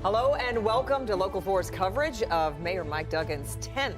Hello and welcome to Local 4's coverage of Mayor Mike Duggan's 10th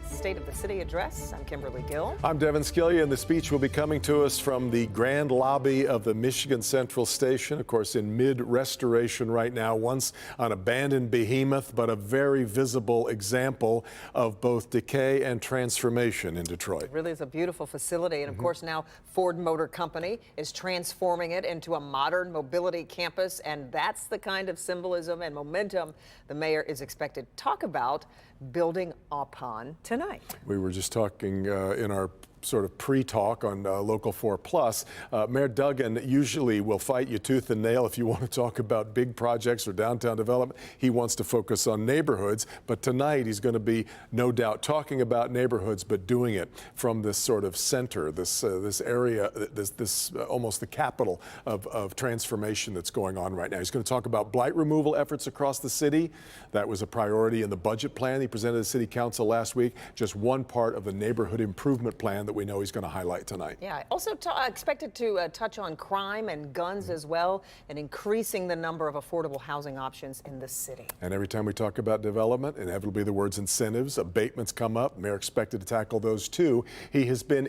State of the City address. I'm Kimberly Gill. I'm Devin Skillia, and the speech will be coming to us from the grand lobby of the Michigan Central Station, of course, in mid-restoration right now, once an abandoned behemoth, but a very visible example of both decay and transformation in Detroit. It really is a beautiful facility, and of course now Ford Motor Company is transforming it into a modern mobility campus, and that's the kind of symbolism and momentum the mayor is expected to talk about building upon tonight. We were just talking in our sort of pre-talk on Local 4 Plus. Mayor Duggan usually will fight you tooth and nail if you want to talk about big projects or downtown development. He wants to focus on neighborhoods, but tonight he's going to be, no doubt, talking about neighborhoods, but doing it from this sort of center, this area, this almost the capital of transformation that's going on right now. He's going to talk about blight removal efforts across the city. That was a priority in the budget plan he presented to the City Council last week. Just one part of the neighborhood improvement plan that we know he's going to highlight tonight. Yeah, also expected to touch on crime and guns as well, and increasing the number of affordable housing options in the city. And every time we talk about development, inevitably the words incentives, abatements come up. Mayor expected to tackle those too. He has been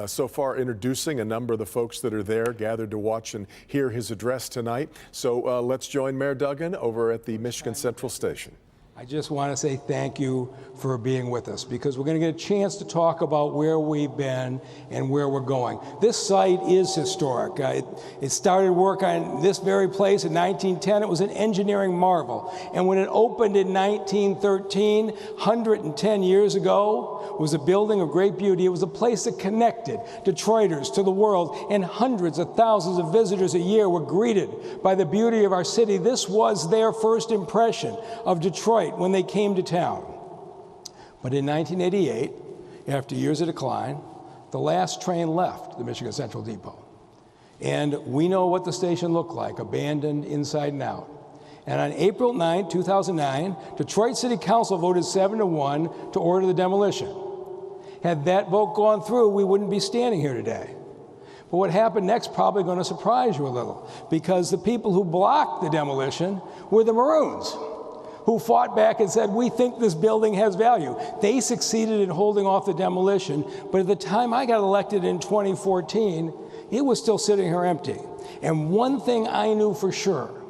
so far introducing a number of the folks that are there, gathered to watch and hear his address tonight. So let's join Mayor Duggan over at the Michigan Central Station. I just want to say thank you for being with us, because we're going to get a chance to talk about where we've been and where we're going. This site is historic. It started work on this very place in 1910. It was an engineering marvel. And when it opened in 1913, 110 years ago, it was a building of great beauty. It was a place that connected Detroiters to the world, and hundreds of thousands of visitors a year were greeted by the beauty of our city. This was their first impression of Detroit when they came to town. But in 1988, after years of decline, the last train left the Michigan Central Depot. And we know what the station looked like, abandoned inside and out. And on April 9, 2009, Detroit City Council voted 7-1 to order the demolition. Had that vote gone through, we wouldn't be standing here today. But what happened next probably going to surprise you a little, because the people who blocked the demolition were the Maroons, who fought back and said, we think this building has value. They succeeded in holding off the demolition, but at the time I got elected in 2014, it was still sitting here empty. And one thing I knew for sure,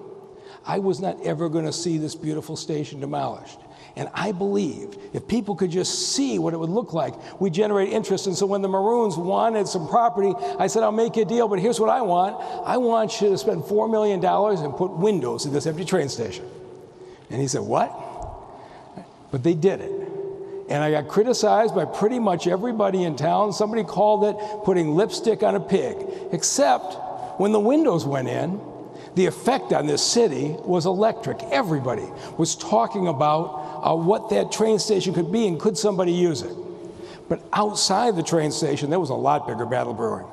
I was not ever going to see this beautiful station demolished. And I believed if people could just see what it would look like, we'd generate interest. And so when the Maroons wanted some property, I said, I'll make you a deal, but here's what I want. I want you to spend $4 million and put windows in this empty train station. And he said, what? But they did it. And I got criticized by pretty much everybody in town. Somebody called it putting lipstick on a pig. Except when the windows went in, the effect on this city was electric. Everybody was talking about what that train station could be and could somebody use it. But outside the train station, there was a lot bigger battle brewing.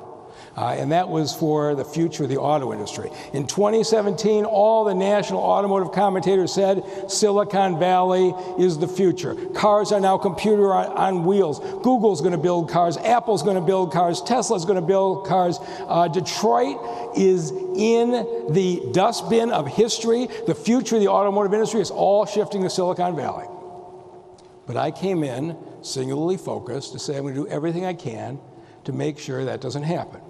And that was for the future of the auto industry. In 2017, all the national automotive commentators said Silicon Valley is the future. Cars are now computer on wheels. Google's going to build cars. Apple's going to build cars. Tesla's going to build cars. Detroit is in the dustbin of history. The future of the automotive industry is all shifting to Silicon Valley. But I came in singularly focused to say I'm going to do everything I can to make sure that doesn't happen.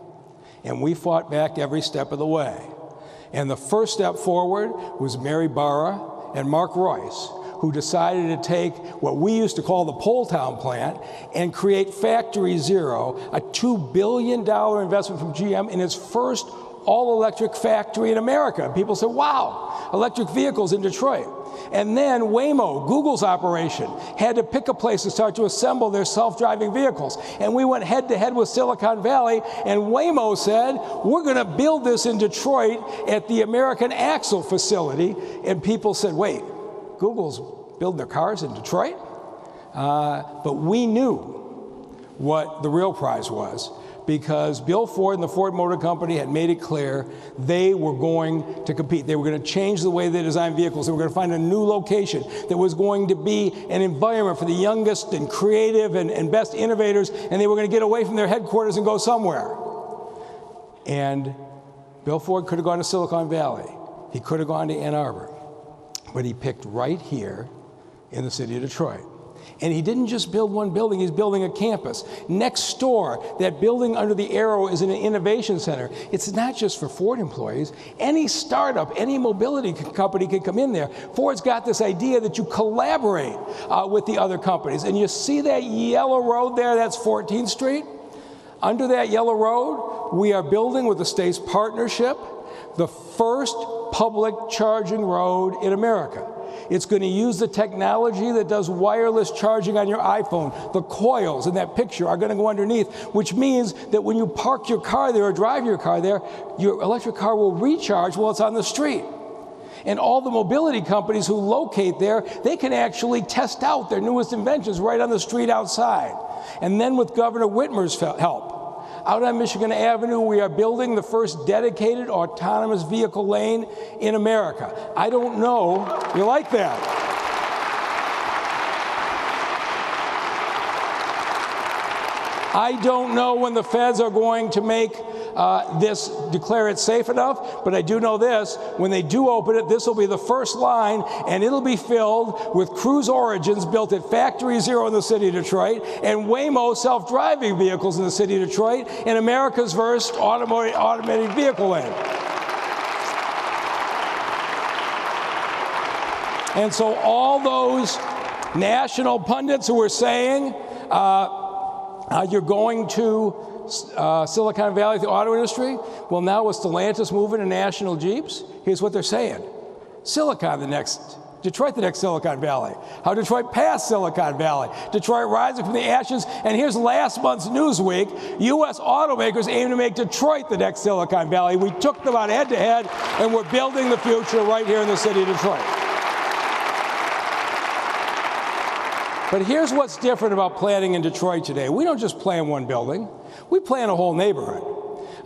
And we fought back every step of the way. And the first step forward was Mary Barra and Mark Royce, who decided to take what we used to call the Corktown plant and create Factory Zero, a $2 billion investment from GM in its first all-electric factory in America. People said, wow, electric vehicles in Detroit. And then Waymo, Google's operation, had to pick a place to start to assemble their self-driving vehicles. And we went head-to-head with Silicon Valley, and Waymo said, we're going to build this in Detroit at the American Axle facility. And people said, wait, Google's building their cars in Detroit? But we knew what the real prize was, because Bill Ford and the Ford Motor Company had made it clear they were going to compete. They were going to change the way they design vehicles. They were going to find a new location that was going to be an environment for the youngest and creative and best innovators, and they were going to get away from their headquarters and go somewhere. And Bill Ford could have gone to Silicon Valley. He could have gone to Ann Arbor. But he picked right here in the city of Detroit. And he didn't just build one building, he's building a campus. Next door, that building under the arrow is an innovation center. It's not just for Ford employees. Any startup, any mobility company can come in there. Ford's got this idea that you collaborate with the other companies. And you see that yellow road there, that's 14th Street? Under that yellow road, we are building with the state's partnership the first public charging road in America. It's going to use the technology that does wireless charging on your iPhone. The coils in that picture are going to go underneath, which means that when you park your car there or drive your car there, your electric car will recharge while it's on the street. And all the mobility companies who locate there, they can actually test out their newest inventions right on the street outside. And then with Governor Whitmer's help, out on Michigan Avenue, we are building the first dedicated autonomous vehicle lane in America. I don't know, you like that? I don't know when the feds are going to make declare it safe enough, but I do know this: when they do open it, this will be the first line, and it'll be filled with Cruise Origins built at Factory Zero in the city of Detroit, and Waymo self-driving vehicles in the city of Detroit, and America's first automated vehicle lane. And so all those national pundits who are saying you're going to Silicon Valley, the auto industry. Well, now with Stellantis moving to National Jeeps, here's what they're saying. Detroit the next Silicon Valley. How Detroit passed Silicon Valley. Detroit rising from the ashes. And here's last month's Newsweek. U.S. automakers aim to make Detroit the next Silicon Valley. We took them out head to head, and we're building the future right here in the city of Detroit. But here's what's different about planning in Detroit today. We don't just plan one building, we plan a whole neighborhood.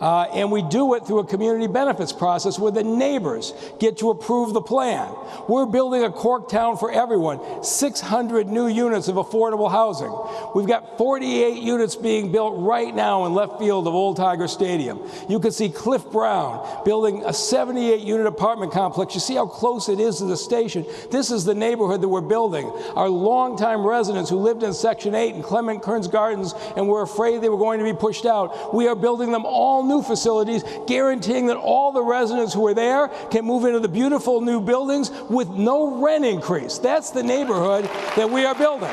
And we do it through a community benefits process where the neighbors get to approve the plan. We're building a Corktown for everyone, 600 new units of affordable housing. We've got 48 units being built right now in left field of Old Tiger Stadium. You can see Cliff Brown building a 78-unit apartment complex. You see how close it is to the station. This is the neighborhood that we're building. Our longtime residents who lived in Section 8 in Clement Kearns Gardens and were afraid they were going to be pushed out, we are building them all new facilities, guaranteeing that all the residents who are there can move into the beautiful new buildings with no rent increase. That's the neighborhood that we are building.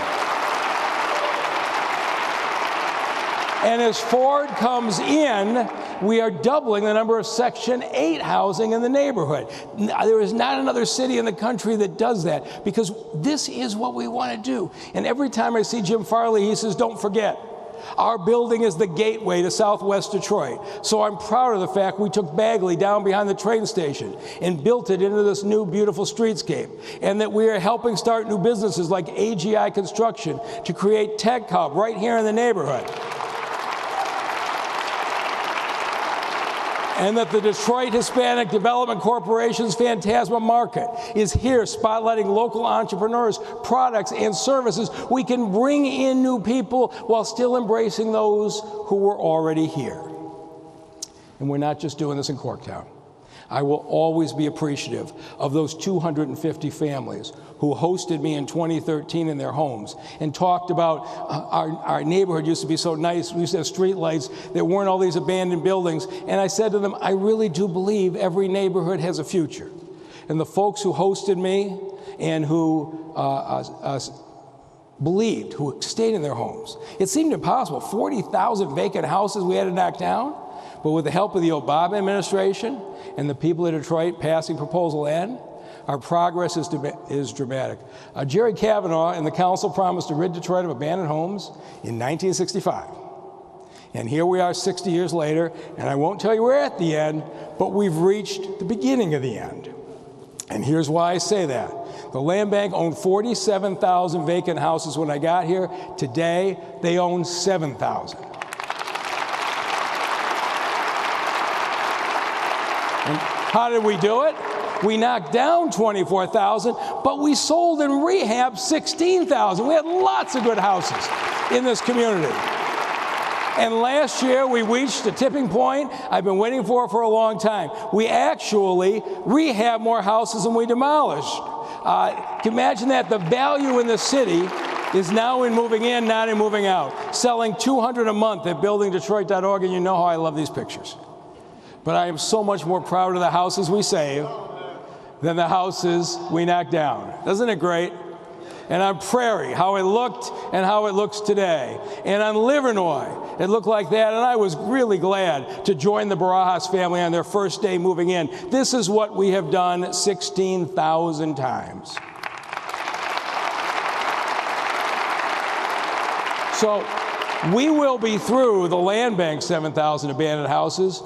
And as Ford comes in, we are doubling the number of Section 8 housing in the neighborhood. There is not another city in the country that does that, because this is what we want to do. And every time I see Jim Farley, he says, don't forget, our building is the gateway to Southwest Detroit. So I'm proud of the fact we took Bagley down behind the train station and built it into this new beautiful streetscape, and that we are helping start new businesses like AGI Construction to create Tech Hub right here in the neighborhood. And that the Detroit Hispanic Development Corporation's Phantasma Market is here spotlighting local entrepreneurs, products, and services. We can bring in new people while still embracing those who were already here. And we're not just doing this in Corktown. I will always be appreciative of those 250 families who hosted me in 2013 in their homes and talked about our neighborhood used to be so nice. We used to have street lights. There weren't all these abandoned buildings. And I said to them, I really do believe every neighborhood has a future. And the folks who hosted me and who believed, who stayed in their homes, it seemed impossible. 40,000 vacant houses we had to knock down. But with the help of the Obama administration and the people of Detroit passing Proposal N, our progress is dramatic. Jerry Kavanaugh and the council promised to rid Detroit of abandoned homes in 1965. And here we are 60 years later, and I won't tell you we're at the end, but we've reached the beginning of the end. And here's why I say that. The land bank owned 47,000 vacant houses when I got here. Today, they own 7,000. And how did we do it? We knocked down 24,000, but we sold and rehabbed 16,000. We had lots of good houses in this community. And last year, we reached a tipping point I've been waiting for a long time. We actually rehabbed more houses than we demolished. Can you imagine that? The value in the city is now in moving in, not in moving out. Selling $200 a month at buildingdetroit.org, and you know how I love these pictures. But I am so much more proud of the houses we save than the houses we knock down. Isn't it great? And on Prairie, how it looked and how it looks today. And on Livernois, it looked like that, and I was really glad to join the Barajas family on their first day moving in. This is what we have done 16,000 times. So we will be through the land bank 7,000 abandoned houses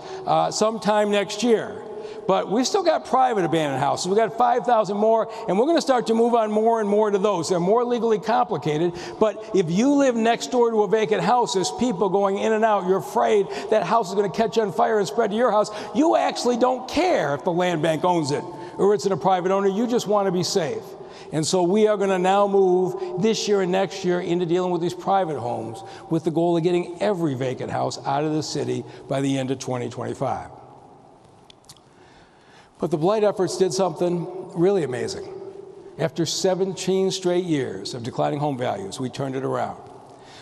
sometime next year. But we still got private abandoned houses. We've got 5,000 more, and we're going to start to move on more and more to those. They're more legally complicated, but if you live next door to a vacant house, there's people going in and out, you're afraid that house is going to catch on fire and spread to your house. You actually don't care if the land bank owns it or it's in a private owner. You just want to be safe. And so we are going to now move this year and next year into dealing with these private homes with the goal of getting every vacant house out of the city by the end of 2025. But the blight efforts did something really amazing. After 17 straight years of declining home values, we turned it around.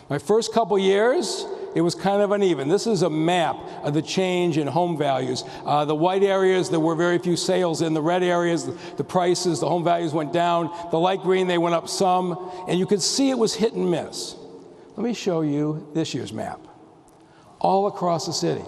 My first couple years, it was kind of uneven. This is a map of the change in home values. The white areas, there were very few sales in. The red areas, the prices, the home values went down. The light green, they went up some. And you could see it was hit and miss. Let me show you this year's map. All across the city,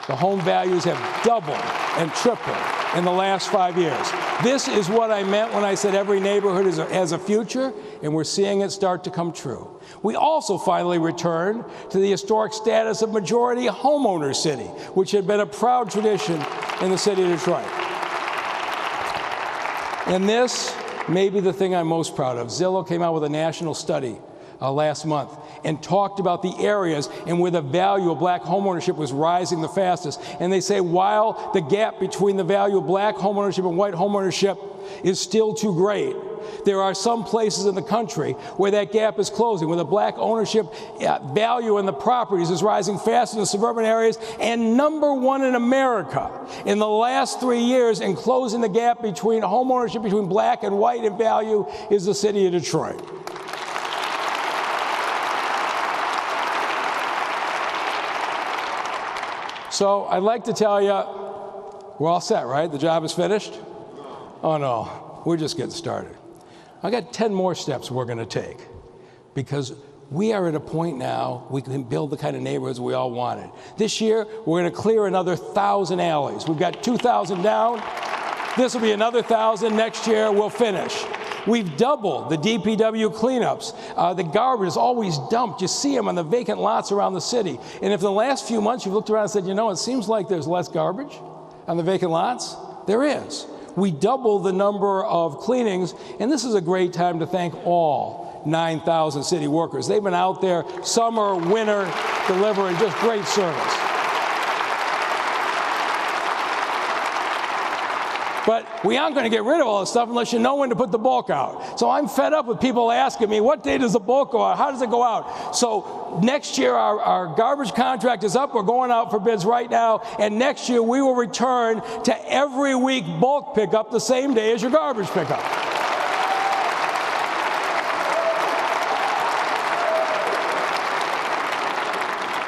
the home values have doubled and tripled in the last 5 years. This is what I meant when I said every neighborhood has a future, and we're seeing it start to come true. We also finally returned to the historic status of majority homeowner city, which had been a proud tradition in the city of Detroit. And this may be the thing I'm most proud of. Zillow came out with a national study last month and talked about the areas and where the value of black homeownership was rising the fastest. And they say while the gap between the value of black homeownership and white homeownership is still too great, there are some places in the country where that gap is closing, where the black ownership value in the properties is rising faster in the suburban areas, and #1 in America in the last 3 years in closing the gap between homeownership between black and white in value is the city of Detroit. So I'd like to tell you, we're all set, right? The job is finished? Oh no, we're just getting started. I got 10 more steps we're going to take because we are at a point now we can build the kind of neighborhoods we all wanted. This year, we're going to clear another 1,000 alleys. We've got 2,000 down. This will be another 1,000. Next year, we'll finish. We've doubled the DPW cleanups. The garbage is always dumped. You see them on the vacant lots around the city. And if in the last few months you've looked around and said, you know, it seems like there's less garbage on the vacant lots, there is. We doubled the number of cleanings, and this is a great time to thank all 9,000 city workers. They've been out there summer, winter, delivering just great service. But we aren't going to get rid of all this stuff unless you know when to put the bulk out. So I'm fed up with people asking me, what day does the bulk go out? How does it go out? So next year, our garbage contract is up. We're going out for bids right now. And next year, we will return to every week bulk pickup the same day as your garbage pickup.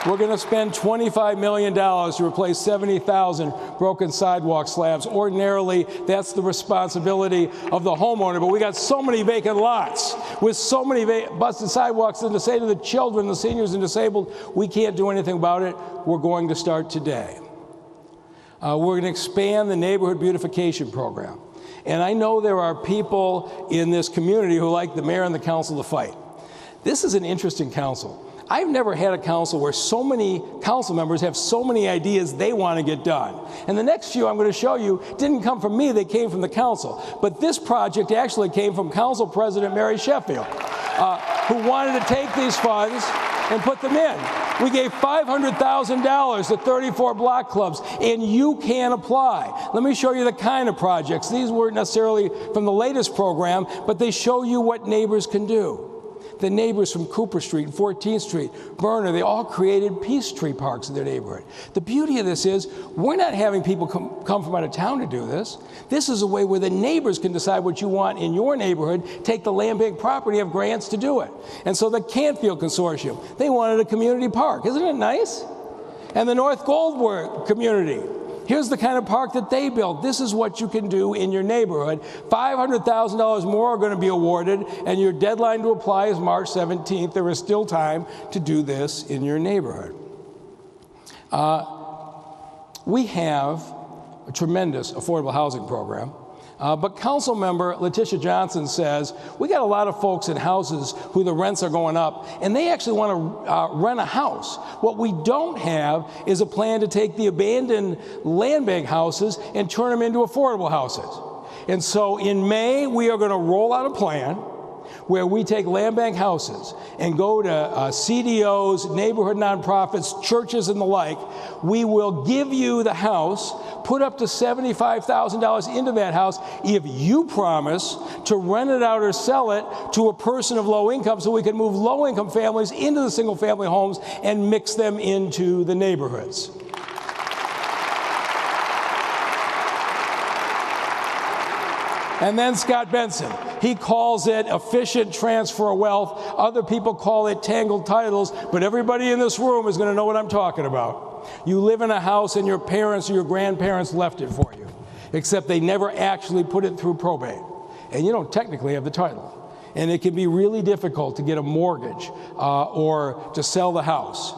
We're going to spend $25 million to replace 70,000 broken sidewalk slabs. Ordinarily, that's the responsibility of the homeowner, but we got so many vacant lots with so many busted sidewalks, and to say to the children, the seniors, and disabled, we can't do anything about it. We're going to start today. We're going to expand the neighborhood beautification program. And I know there are people in this community who like the mayor and the council to fight. This is an interesting council. I've never had a council where so many council members have so many ideas they want to get done. And the next few I'm going to show you didn't come from me, they came from the council. But this project actually came from Council President Mary Sheffield, who wanted to take these funds and put them in. We gave $500,000 to 34 block clubs, and you can apply. Let me show you the kind of projects. These weren't necessarily from the latest program, but they show you what neighbors can do. the neighbors from Cooper Street and 14th Street, Berner, they all created peace tree parks in their neighborhood. The beauty of this is we're not having people come from out of town to do this. This is a way where the neighbors can decide what you want in your neighborhood, take the land bank property, have grants to do it. And so the Canfield Consortium, they wanted a community park. Isn't it nice? And the North Goldberg community, here's the kind of park that they built. This is what you can do in your neighborhood. $500,000 more are going to be awarded, and your deadline to apply is March 17th. There is still time to do this in your neighborhood. We have a tremendous affordable housing program. But Council Member Letitia Johnson says, we got a lot of folks in houses who the rents are going up, and they actually want to rent a house. What we don't have is a plan to take the abandoned land bank houses and turn them into affordable houses. And so in May, we are going to roll out a plan where we take land bank houses and go to CDOs, neighborhood nonprofits, churches, and the like. We will give you the house, put up to $75,000 into that house if you promise to rent it out or sell it to a person of low income, so we can move low-income families into the single-family homes and mix them into the neighborhoods. And then Scott Benson, he calls it efficient transfer of wealth. Other people call it tangled titles, but everybody in this room is going to know what I'm talking about. You live in a house and your parents or your grandparents left it for you, except they never actually put it through probate. And you don't technically have the title. And it can be really difficult to get a mortgage or to sell the house.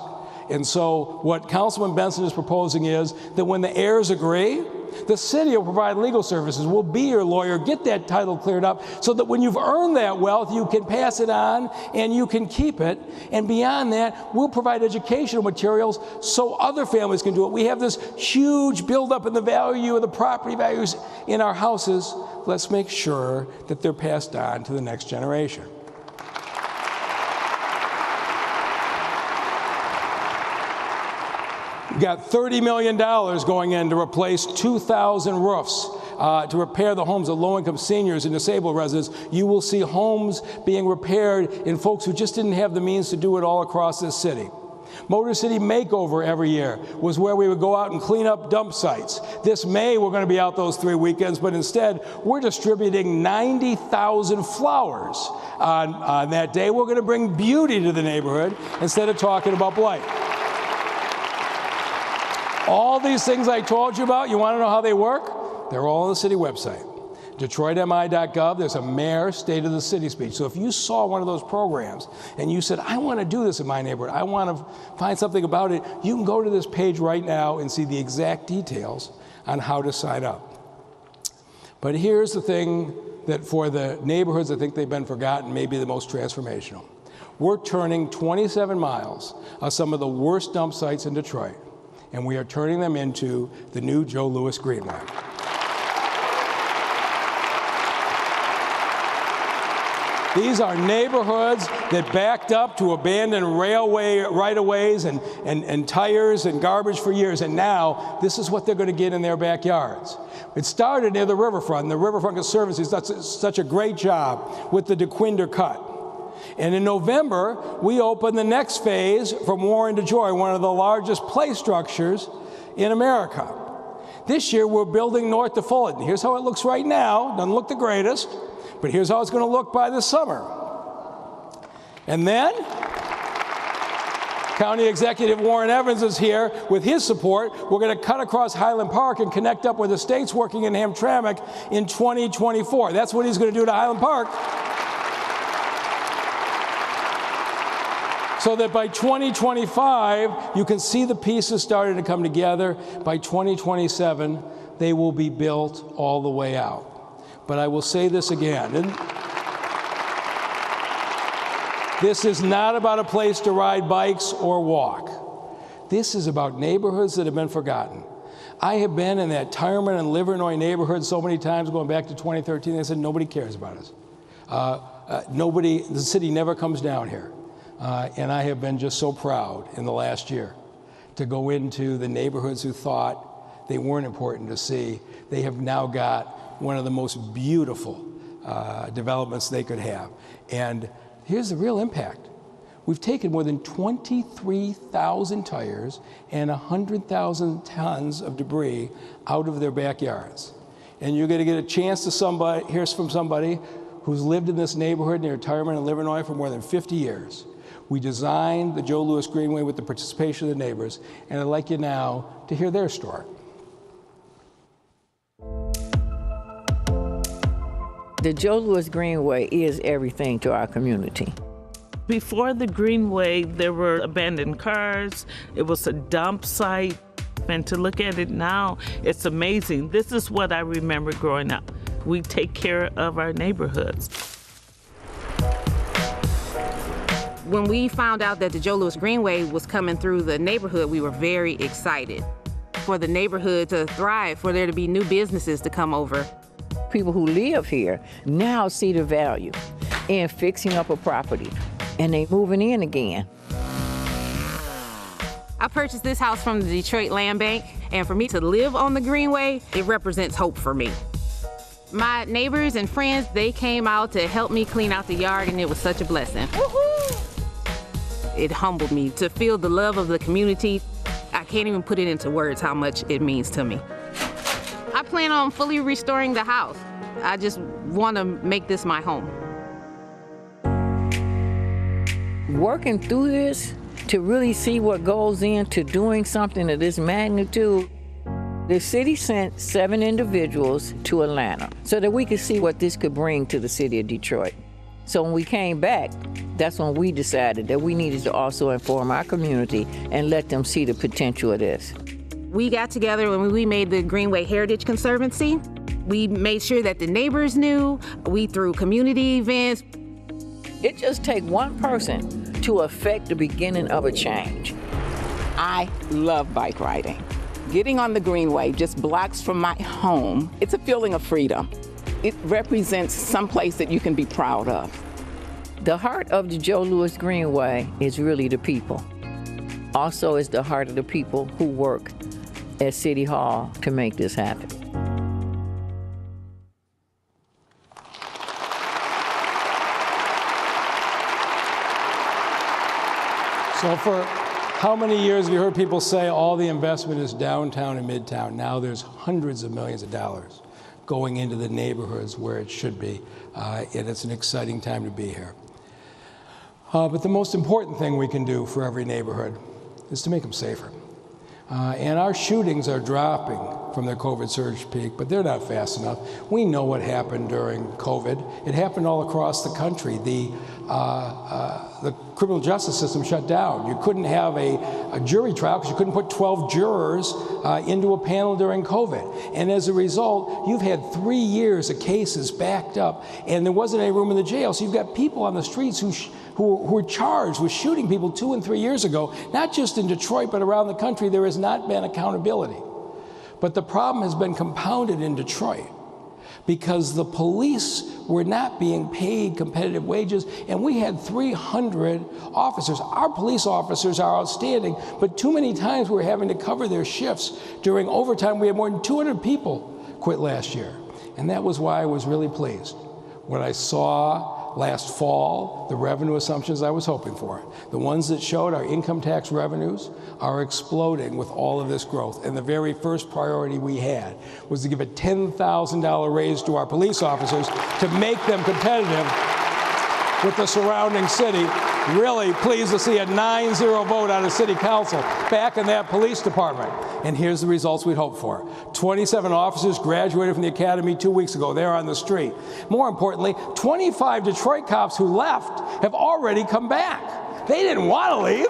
And so what Councilman Benson is proposing is that when the heirs agree, the city will provide legal services. We'll be your lawyer, get that title cleared up, so that when you've earned that wealth, you can pass it on and you can keep it. And beyond that, we'll provide educational materials so other families can do it. We have this huge buildup in the value of the property values in our houses. Let's make sure that they're passed on to the next generation. We've got $30 million going in to replace 2,000 roofs to repair the homes of low-income seniors and disabled residents. You will see homes being repaired in folks who just didn't have the means to do it all across this city. Motor City Makeover every year was where we would go out and clean up dump sites. This May, we're going to be out those 3 weekends, but instead, we're distributing 90,000 flowers on that day. We're going to bring beauty to the neighborhood instead of talking about blight. All these things I told you about, you want to know how they work? They're all on the city website. DetroitMI.gov, there's a mayor State of the City speech. So if you saw one of those programs and you said, I want to do this in my neighborhood, I want to find something about it, you can go to this page right now and see the exact details on how to sign up. But here's the thing that for the neighborhoods that think they've been forgotten may be the most transformational. We're turning 27 miles of some of the worst dump sites in Detroit, and we are turning them into the new Joe Louis Greenway. These are neighborhoods that backed up to abandoned railway right-of-ways and tires and garbage for years, and now this is what they're going to get in their backyards. It started near the riverfront, and the Riverfront Conservancy does such a great job with the DeQuinder Cut. And in November, we opened the next phase from Warren to Joy, one of the largest play structures in America. This year, we're building north to Fullerton. Here's how it looks right now. Doesn't look the greatest, but here's how it's going to look by this summer. And then, County Executive Warren Evans is here with his support. We're going to cut across Highland Park and connect up with the states working in Hamtramck in 2024. That's what he's going to do to Highland Park. So that by 2025, you can see the pieces starting to come together. By 2027, they will be built all the way out. But I will say this again. This is not about a place to ride bikes or walk. This is about neighborhoods that have been forgotten. I have been in that Tireman and Livernois neighborhood so many times going back to 2013. They said nobody cares about us. The city never comes down here. And I have been just so proud in the last year to go into the neighborhoods who thought they weren't important to see. They have now got one of the most beautiful developments they could have. And Here's the real impact. We've taken more than 23,000 tires and 100,000 tons of debris out of their backyards. And you're going to get a chance to hear from somebody who's lived in this neighborhood near Retirement in Livernois for more than 50 years. We designed the Joe Louis Greenway with the participation of the neighbors, and I'd like you now to hear their story. The Joe Louis Greenway is everything to our community. Before the Greenway, there were abandoned cars. It was a dump site. And to look at it now, it's amazing. This is what I remember growing up. We take care of our neighborhoods. When we found out that the Joe Louis Greenway was coming through the neighborhood, we were very excited for the neighborhood to thrive, for there to be new businesses to come over. People who live here now see the value in fixing up a property, and they moving in again. I purchased this house from the Detroit Land Bank, and for me to live on the Greenway, it represents hope for me. My neighbors and friends, they came out to help me clean out the yard, and it was such a blessing. Woo-hoo! It humbled me to feel the love of the community. I can't even put it into words how much it means to me. I plan on fully restoring the house. I just want to make this my home. Working through this to really see what goes into doing something of this magnitude, the city sent 7 individuals to Atlanta so that we could see what this could bring to the city of Detroit. So when we came back, that's when we decided that we needed to also inform our community and let them see the potential of this. We got together when we made the Greenway Heritage Conservancy. We made sure that the neighbors knew. We threw community events. It just takes one person to affect the beginning of a change. I love bike riding. Getting on the Greenway, just blocks from my home, it's a feeling of freedom. It represents some place that you can be proud of. The heart of the Joe Louis Greenway is really the people. Also, it's the heart of the people who work at City Hall to make this happen. So for how many years have you heard people say all the investment is downtown and midtown? Now there's hundreds of millions of dollars going into the neighborhoods where it should be, and it's an exciting time to be here. But the most important thing we can do for every neighborhood is to make them safer. And our shootings are dropping from their COVID surge peak, but they're not fast enough. We know what happened during COVID. It happened all across the country. The criminal justice system shut down. You couldn't have a jury trial because you couldn't put 12 jurors into a panel during COVID. And as a result, you've had 3 years of cases backed up, and there wasn't any room in the jail. So you've got people on the streets who were charged with shooting people 2 and 3 years ago, not just in Detroit, but around the country. There has not been accountability. But the problem has been compounded in Detroit because the police were not being paid competitive wages, and we had 300 officers. Our police officers are outstanding, but too many times we were having to cover their shifts during overtime. We had more than 200 people quit last year, and that was why I was really pleased when I saw last fall the revenue assumptions I was hoping for. The ones that showed our income tax revenues are exploding with all of this growth. And the very first priority we had was to give a $10,000 raise to our police officers to make them competitive with the surrounding city. Really pleased to see a 9-0 vote out of City Council back in that police department. And here's the results we'd hoped for. 27 officers graduated from the academy 2 weeks ago. They're on the street. More importantly, 25 Detroit cops who left have already come back. They didn't want to leave.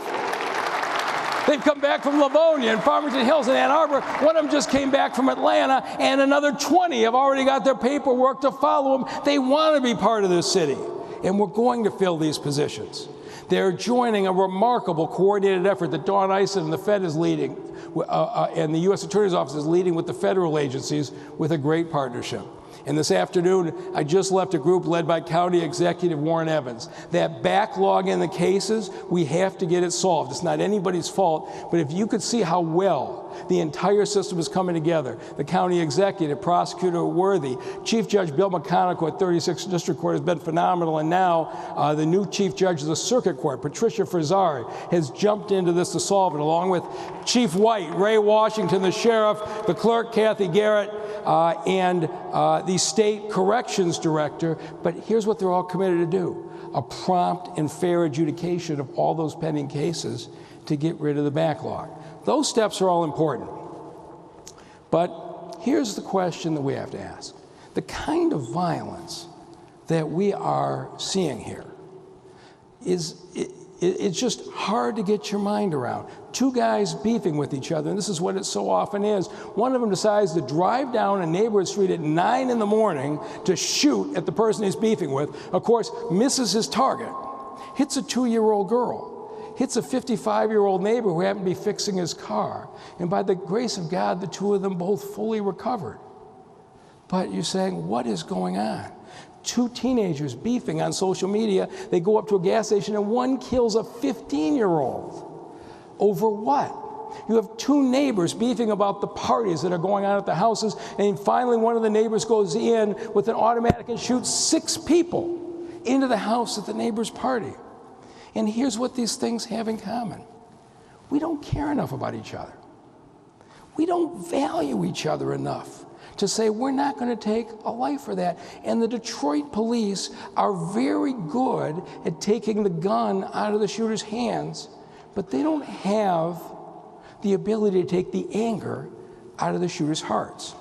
They've come back from Livonia and Farmington Hills and Ann Arbor. One of them just came back from Atlanta, and another 20 have already got their paperwork to follow them. They want to be part of this city, and we're going to fill these positions. They're joining a remarkable coordinated effort that Dawn Eisen and the Fed is leading, and the U.S. Attorney's Office is leading with the federal agencies with a great partnership. And this afternoon, I just left a group led by County Executive Warren Evans. That backlog in the cases, we have to get it solved. It's not anybody's fault, but if you could see how well the entire system is coming together, the county executive, Prosecutor Worthy, Chief Judge Bill McConaughey at 36th District Court has been phenomenal, and now the new Chief Judge of the Circuit Court, Patricia Frazzari, has jumped into this to solve it, along with Chief White, Ray Washington, the sheriff, the clerk, Kathy Garrett, and the state corrections director. But here's what they're all committed to do: a prompt and fair adjudication of all those pending cases to get rid of the backlog. Those steps are all important. But here's the question that we have to ask. The kind of violence that we are seeing here it's just hard to get your mind around. Two guys beefing with each other, and this is what it so often is. One of them decides to drive down a neighborhood street at 9 in the morning to shoot at the person he's beefing with. Of course, misses his target, hits a 2-year-old girl, hits a 55-year-old neighbor who happened to be fixing his car. And by the grace of God, the two of them both fully recovered. But you're saying, what is going on? Two teenagers beefing on social media. They go up to a gas station and one kills a 15-year-old. Over what? You have two neighbors beefing about the parties that are going on at the houses, and finally one of the neighbors goes in with an automatic and shoots 6 people into the house at the neighbor's party. And here's what these things have in common. We don't care enough about each other. We don't value each other enough to say we're not going to take a life for that. And the Detroit police are very good at taking the gun out of the shooter's hands, but they don't have the ability to take the anger out of the shooter's hearts.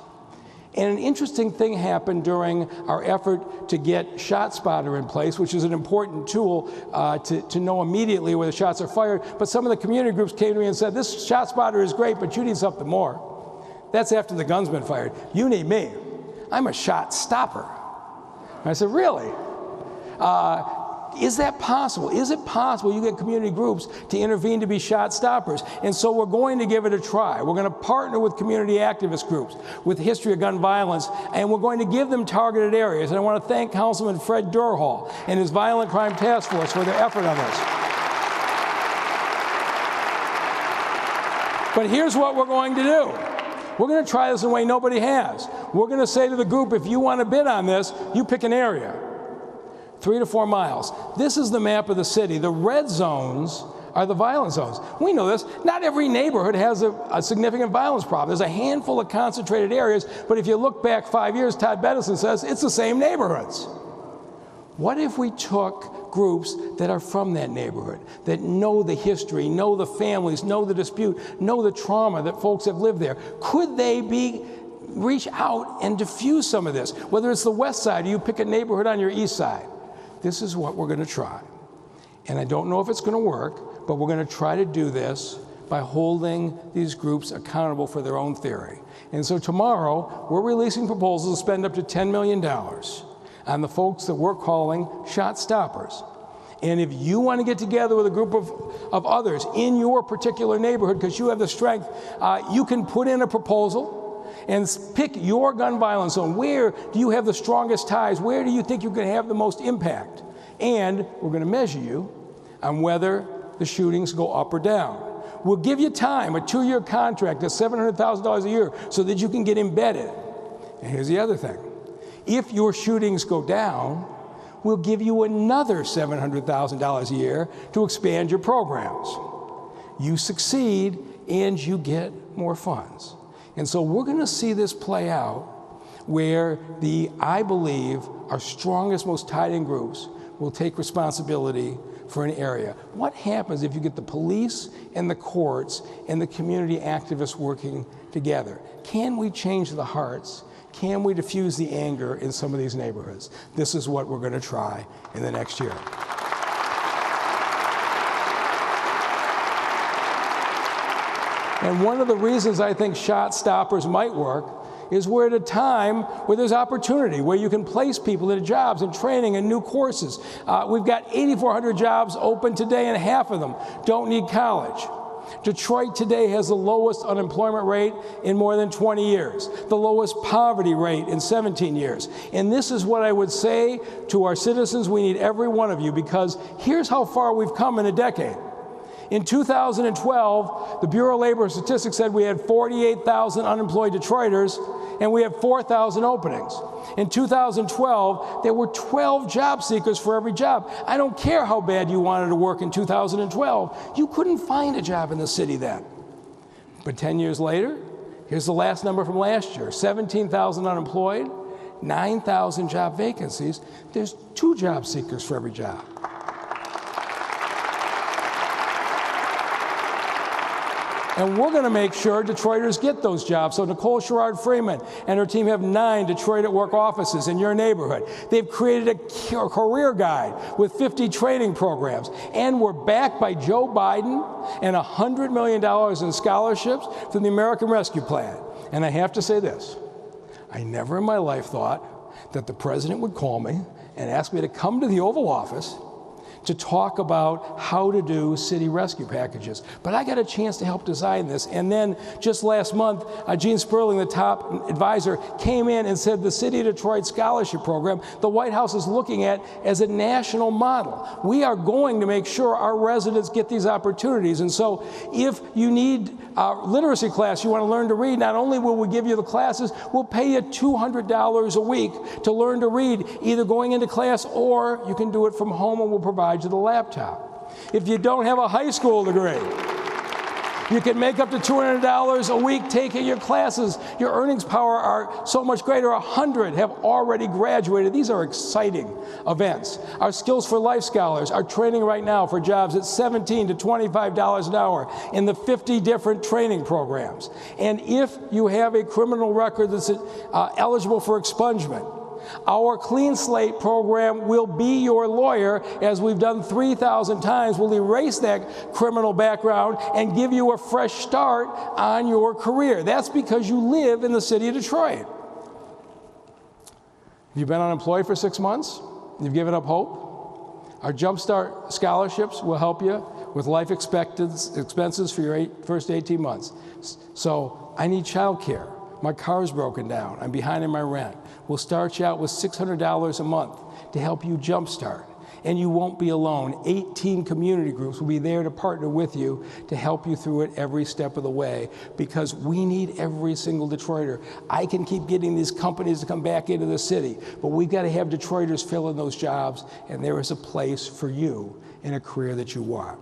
And an interesting thing happened during our effort to get ShotSpotter in place, which is an important tool to know immediately where the shots are fired. But some of the community groups came to me and said, this ShotSpotter is great, but you need something more. That's after the gun's been fired. You need me. I'm a shot stopper. I said, really? Is that possible? Is it possible you get community groups to intervene to be shot stoppers? And so we're going to give it a try. We're going to partner with community activist groups with history of gun violence, and we're going to give them targeted areas. And I want to thank Councilman Fred Durhall and his Violent Crime Task Force for their effort on this. But here's what we're going to do. We're going to try this in a way nobody has. We're going to say to the group, if you want to bid on this, you pick an area, 3 to 4 miles. This is the map of the city. The red zones are the violent zones. We know this. Not every neighborhood has a significant violence problem. There's a handful of concentrated areas, but if you look back 5 years, Todd Bedison says it's the same neighborhoods. What if we took groups that are from that neighborhood, that know the history, know the families, know the dispute, know the trauma that folks have lived there? Could they reach out and diffuse some of this? Whether it's the west side or you pick a neighborhood on your east side. This is what we're going to try. And I don't know if it's going to work, but we're going to try to do this by holding these groups accountable for their own theory. And so tomorrow, we're releasing proposals to spend up to $10 million on the folks that we're calling shot stoppers. And if you want to get together with a group of others in your particular neighborhood, because you have the strength, you can put in a proposal and pick your gun violence zone. Where do you have the strongest ties? Where do you think you can have the most impact? And we're going to measure you on whether the shootings go up or down. We'll give you time, a 2-year contract at $700,000 a year, so that you can get embedded. And here's the other thing. If your shootings go down, we'll give you another $700,000 a year to expand your programs. You succeed and you get more funds. And so we're going to see this play out where I believe, our strongest, most tied-in groups will take responsibility for an area. What happens if you get the police and the courts and the community activists working together? Can we change the hearts? Can we diffuse the anger in some of these neighborhoods? This is what we're going to try in the next year. And one of the reasons I think shot stoppers might work is we're at a time where there's opportunity, where you can place people into jobs and training and new courses. We've got 8,400 jobs open today, and half of them don't need college. Detroit today has the lowest unemployment rate in more than 20 years, the lowest poverty rate in 17 years. And this is what I would say to our citizens. We need every one of you, because here's how far we've come in a decade. In 2012, the Bureau of Labor Statistics said we had 48,000 unemployed Detroiters, and we have 4,000 openings. In 2012, there were 12 job seekers for every job. I don't care how bad you wanted to work in 2012. You couldn't find a job in the city then. But 10 years later, here's the last number from last year: 17,000 unemployed, 9,000 job vacancies. There's 2 job seekers for every job. And we're going to make sure Detroiters get those jobs. So Nicole Sherrod-Freeman and her team have 9 Detroit at Work offices in your neighborhood. They've created a career guide with 50 training programs. And we're backed by Joe Biden and $100 million in scholarships from the American Rescue Plan. And I have to say this: I never in my life thought that the president would call me and ask me to come to the Oval Office to talk about how to do city rescue packages. But I got a chance to help design this. And then just last month, Gene Sperling, the top advisor, came in and said the City of Detroit Scholarship Program, the White House is looking at as a national model. We are going to make sure our residents get these opportunities. And so if you need a literacy class, you want to learn to read, not only will we give you the classes, we'll pay you $200 a week to learn to read, either going into class or you can do it from home, and we'll provide you the laptop. If you don't have a high school degree, you can make up to $200 a week taking your classes. Your earnings power are so much greater. 100 have already graduated. These are exciting events. Our Skills for Life scholars are training right now for jobs at $17 to $25 an hour in the 50 different training programs. And if you have a criminal record that's eligible for expungement, our Clean Slate program will be your lawyer. As we've done 3,000 times, we'll erase that criminal background and give you a fresh start on your career. That's because you live in the city of Detroit. You've been unemployed for 6 months? You've given up hope? Our Jumpstart scholarships will help you with life expenses for your first 18 months. So I need childcare. My car's broken down. I'm behind in my rent. We'll start you out with $600 a month to help you jumpstart. And you won't be alone. 18 community groups will be there to partner with you to help you through it every step of the way, because we need every single Detroiter. I can keep getting these companies to come back into the city, but we've got to have Detroiters fill in those jobs, and there is a place for you in a career that you want.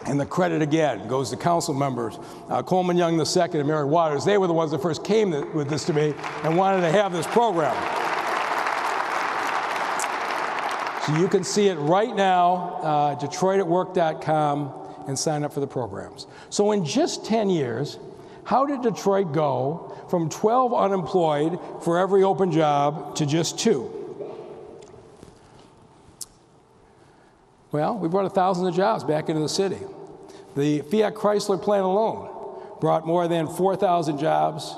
And the credit again goes to council members, Coleman Young II and Mary Waters. They were the ones that first came with this to me and wanted to have this program. So you can see it right now, DetroitAtWork.com, and sign up for the programs. So in just 10 years, how did Detroit go from 12 unemployed for every open job to just 2? Well, we brought thousands of jobs back into the city. The Fiat Chrysler plant alone brought more than 4,000 jobs,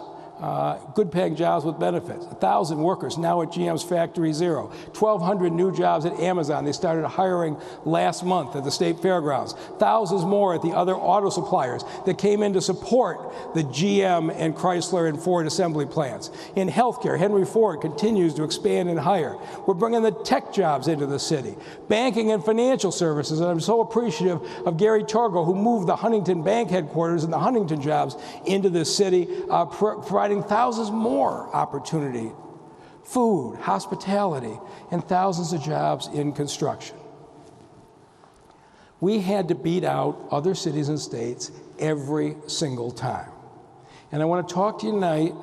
good-paying jobs with benefits. 1,000 workers now at GM's Factory Zero. 1,200 new jobs at Amazon. They started hiring last month at the State Fairgrounds. Thousands more at the other auto suppliers that came in to support the GM and Chrysler and Ford assembly plants. In healthcare, Henry Ford continues to expand and hire. We're bringing the tech jobs into the city. Banking and financial services, and I'm so appreciative of Gary Torgo, who moved the Huntington Bank headquarters and the Huntington jobs into this city, providing thousands more opportunity, food, hospitality, and thousands of jobs in construction. We had to beat out other cities and states every single time. And I want to talk to you tonight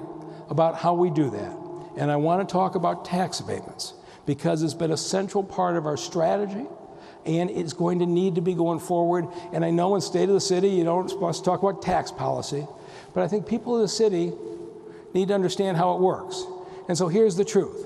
about how we do that. And I want to talk about tax abatements, because it's been a central part of our strategy, and it's going to need to be going forward. And I know in State of the City, you don't supposed to talk about tax policy, but I think people in the city need to understand how it works. And so here's the truth.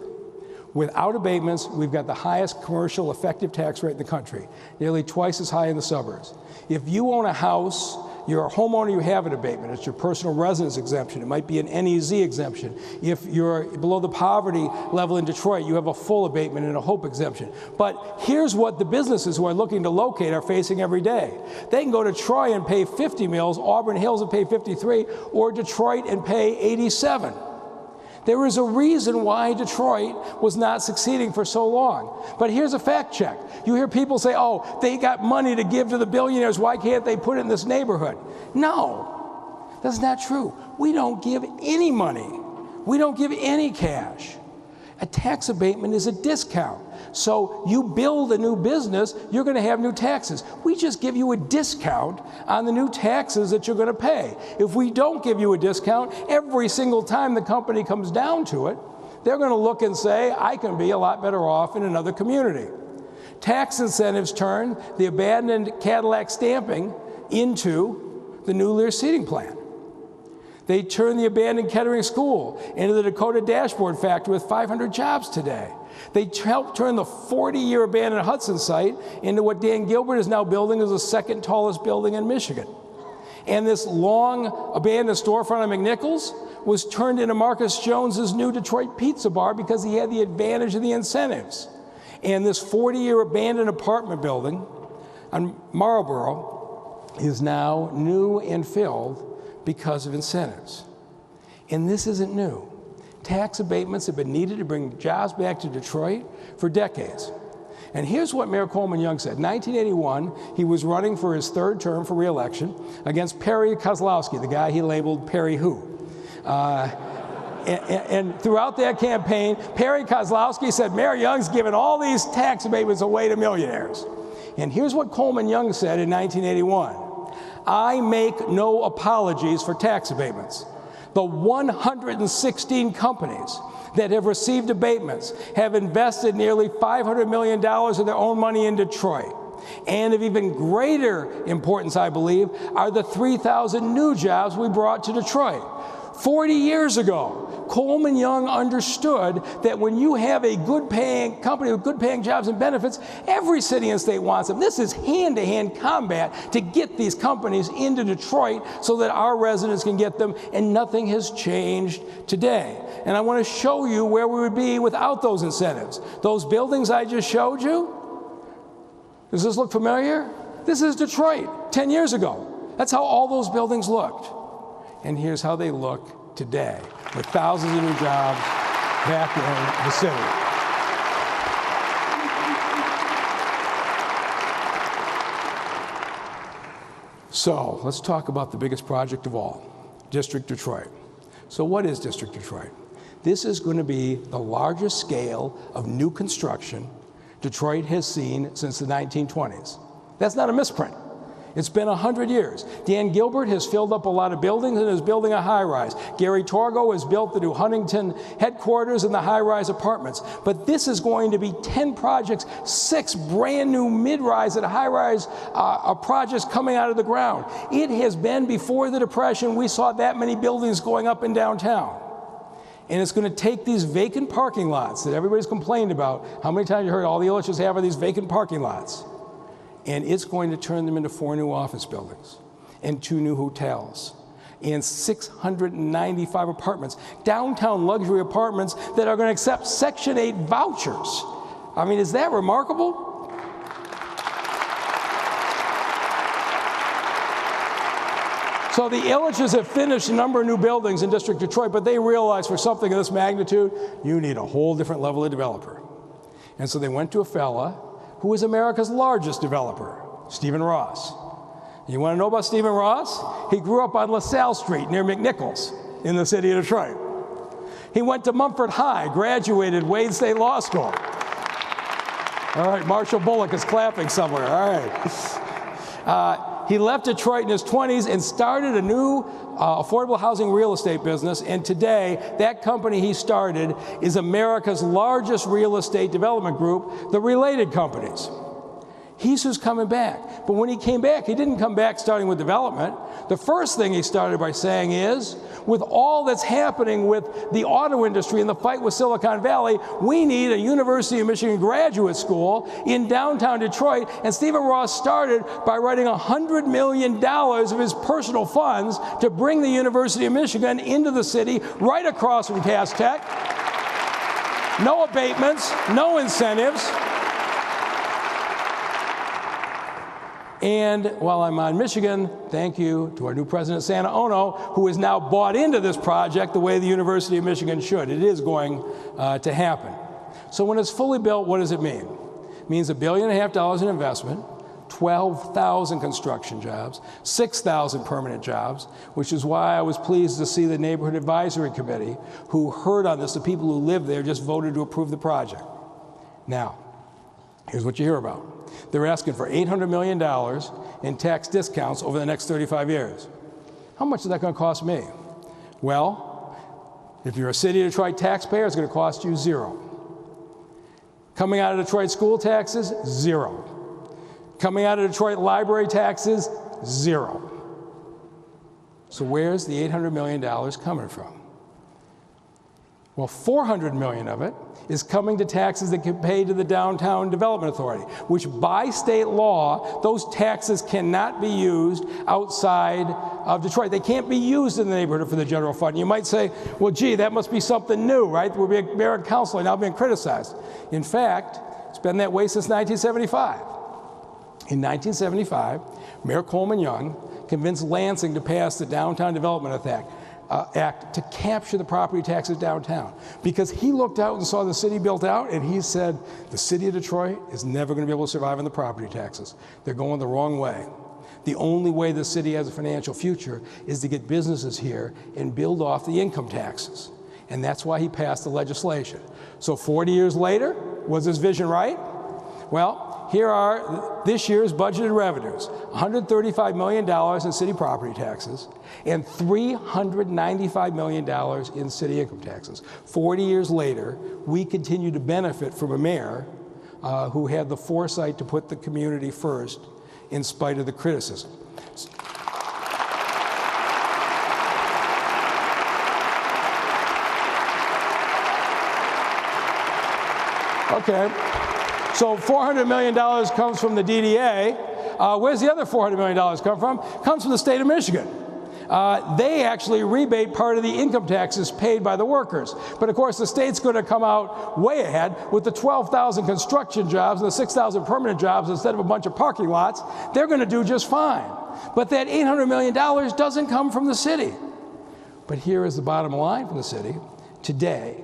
Without abatements, we've got the highest commercial effective tax rate in the country, nearly twice as high in the suburbs. If you own a house you're a homeowner, you have an abatement. It's your personal residence exemption. It might be an NEZ exemption. If you're below the poverty level in Detroit, you have a full abatement and a HOPE exemption. But here's what the businesses who are looking to locate are facing every day. They can go to Troy and pay 50 mills, Auburn Hills and pay 53, or Detroit and pay 87. There is a reason why Detroit was not succeeding for so long. But here's a fact check. You hear people say, oh, they got money to give to the billionaires. Why can't they put it in this neighborhood? No, that's not true. We don't give any money. We don't give any cash. A tax abatement is a discount. So you build a new business, you're going to have new taxes. We just give you a discount on the new taxes that you're going to pay. If we don't give you a discount, every single time the company comes down to it, they're going to look and say, I can be a lot better off in another community. Tax incentives turn the abandoned Cadillac stamping into the new Lear seating plant. They turn the abandoned Kettering School into the Dakota Dashboard Factory with 500 jobs today. They helped turn the 40-year abandoned Hudson site into what Dan Gilbert is now building as the second tallest building in Michigan. And this long abandoned storefront on McNichols was turned into Marcus Jones's new Detroit pizza bar because he had the advantage of the incentives. And this 40-year abandoned apartment building on Marlboro is now new and filled because of incentives. And this isn't new. Tax abatements have been needed to bring jobs back to Detroit for decades. And here's what Mayor Coleman Young said. In 1981, he was running for his third term for re-election against Perry Kozlowski, the guy he labeled Perry Who. And throughout that campaign, Perry Kozlowski said, Mayor Young's giving all these tax abatements away to millionaires. And here's what Coleman Young said in 1981. I make no apologies for tax abatements. The 116 companies that have received abatements have invested nearly $500 million of their own money in Detroit. And of even greater importance, I believe, are the 3,000 new jobs we brought to Detroit. 40 years ago, Coleman Young understood that when you have a good-paying company with good-paying jobs and benefits, every city and state wants them. This is hand-to-hand combat to get these companies into Detroit so that our residents can get them, and nothing has changed today. And I want to show you where we would be without those incentives. Those buildings I just showed you, does this look familiar? This is Detroit 10 years ago. That's how all those buildings looked. And here's how they look today, with thousands of new jobs back in the city. So let's talk about the biggest project of all, District Detroit. So what is District Detroit? This is going to be the largest scale of new construction Detroit has seen since the 1920s. That's not a misprint. It's been 100 years. Dan Gilbert has filled up a lot of buildings and is building a high-rise. Gary Torgo has built the new Huntington headquarters and the high-rise apartments. But this is going to be 10 projects, 6 brand new mid-rise and high-rise projects coming out of the ground. It has been, before the Depression, we saw that many buildings going up in downtown. And it's going to take these vacant parking lots that everybody's complained about. How many times you heard all the Illiches have are these vacant parking lots? And it's going to turn them into 4 new office buildings and 2 new hotels and 695 apartments, downtown luxury apartments that are going to accept Section 8 vouchers. I mean, is that remarkable? So the Illiches have finished a number of new buildings in District Detroit, but they realized for something of this magnitude, you need a whole different level of developer. And so they went to a fella who is America's largest developer, Stephen Ross. You want to know about Stephen Ross? He grew up on LaSalle Street near McNichols in the city of Detroit. He went to Mumford High, graduated Wayne State Law School. All right, Marshall Bullock is clapping somewhere. All right. He left Detroit in his 20s and started a new affordable housing real estate business. And today, that company he started is America's largest real estate development group, the Related Companies. He's who's coming back. But when he came back, he didn't come back starting with development. The first thing he started by saying is, with all that's happening with the auto industry and the fight with Silicon Valley, we need a University of Michigan graduate school in downtown Detroit. And Stephen Ross started by writing $100 million of his personal funds to bring the University of Michigan into the city, right across from Cass Tech. No abatements, no incentives. And while I'm on Michigan, thank you to our new president, Santa Ono, who has now bought into this project the way the University of Michigan should. It is going to happen. So when it's fully built, what does it mean? It means $1.5 billion in investment, 12,000 construction jobs, 6,000 permanent jobs, which is why I was pleased to see the Neighborhood Advisory Committee, who heard on this, the people who live there, just voted to approve the project. Now, here's what you hear about. They're asking for $800 million in tax discounts over the next 35 years. How much is that going to cost me? Well, if you're a City of Detroit taxpayer, it's going to cost you $0. Coming out of Detroit school taxes, $0. Coming out of Detroit library taxes, $0. So where's the $800 million coming from? Well, $400 million of it is coming to taxes that get paid to the Downtown Development Authority, which by state law, those taxes cannot be used outside of Detroit. They can't be used in the neighborhood for the general fund. You might say, well, gee, that must be something new, right? We're being mayor and councilor now being criticized. In fact, it's been that way since 1975. In 1975, Mayor Coleman Young convinced Lansing to pass the Downtown Development Act to capture the property taxes downtown, because he looked out and saw the city built out, and he said, the city of Detroit is never going to be able to survive on the property taxes. They're going the wrong way. The only way the city has a financial future is to get businesses here and build off the income taxes. And that's why he passed the legislation. So 40 years later, was his vision right? Well, here are this year's budgeted revenues: $135 million in city property taxes and $395 million in city income taxes. 40 years later, we continue to benefit from a mayor who had the foresight to put the community first in spite of the criticism. Okay. So $400 million comes from the DDA. Where's the other $400 million come from? Comes from the state of Michigan. They actually rebate part of the income taxes paid by the workers. But of course, the state's going to come out way ahead with the 12,000 construction jobs and the 6,000 permanent jobs instead of a bunch of parking lots. They're going to do just fine. But that $800 million doesn't come from the city. But here is the bottom line from the city. Today,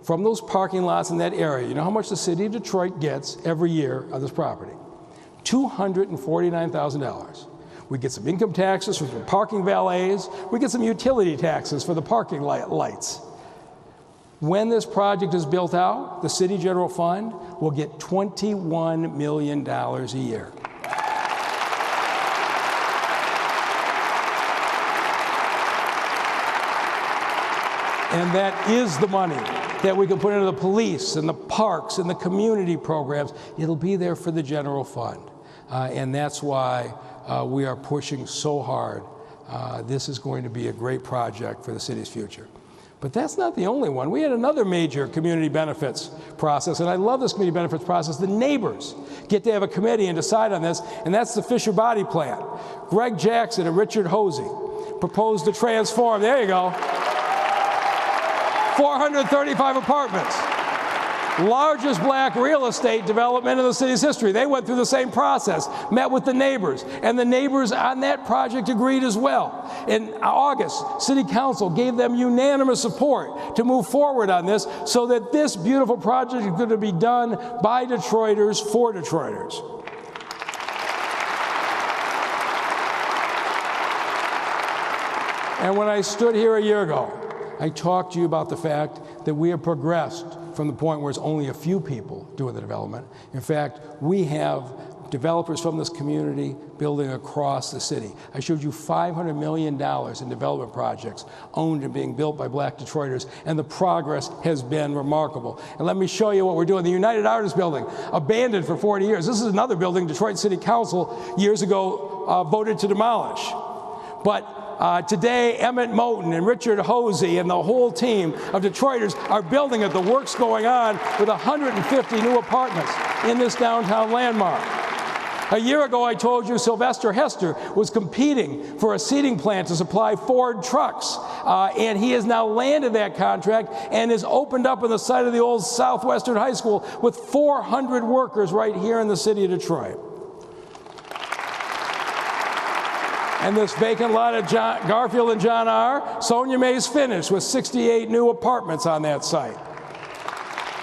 from those parking lots in that area, you know how much the city of Detroit gets every year on this property? $249,000. We get some income taxes from the parking valets. We get some utility taxes for the parking lights. When this project is built out, the city general fund will get $21 million a year. And that is the money that we can put into the police and the parks and the community programs. It'll be there for the general fund. And that's why we are pushing so hard. This is going to be a great project for the city's future. But that's not the only one. We had another major community benefits process, and I love this community benefits process. The neighbors get to have a committee and decide on this, and that's the Fisher Body Plan. Greg Jackson and Richard Hosey proposed to transform, there you go, 435 apartments. Largest black real estate development in the city's history. They went through the same process, met with the neighbors, and the neighbors on that project agreed as well. In August, City Council gave them unanimous support to move forward on this so that this beautiful project is going to be done by Detroiters for Detroiters. And when I stood here a year ago, I talked to you about the fact that we have progressed from the point where it's only a few people doing the development. In fact, we have developers from this community building across the city. I showed you $500 million in development projects owned and being built by Black Detroiters, and the progress has been remarkable. And let me show you what we're doing. The United Artists Building, abandoned for 40 years. This is another building Detroit City Council years ago voted to demolish. But today, Emmett Moten and Richard Hosey and the whole team of Detroiters are building it. The work's going on with 150 new apartments in this downtown landmark. A year ago, I told you Sylvester Hester was competing for a seating plant to supply Ford trucks, and he has now landed that contract and is opened up on the site of the old Southwestern High School with 400 workers right here in the city of Detroit. And this vacant lot at Garfield and John R., Sonia May's finished with 68 new apartments on that site.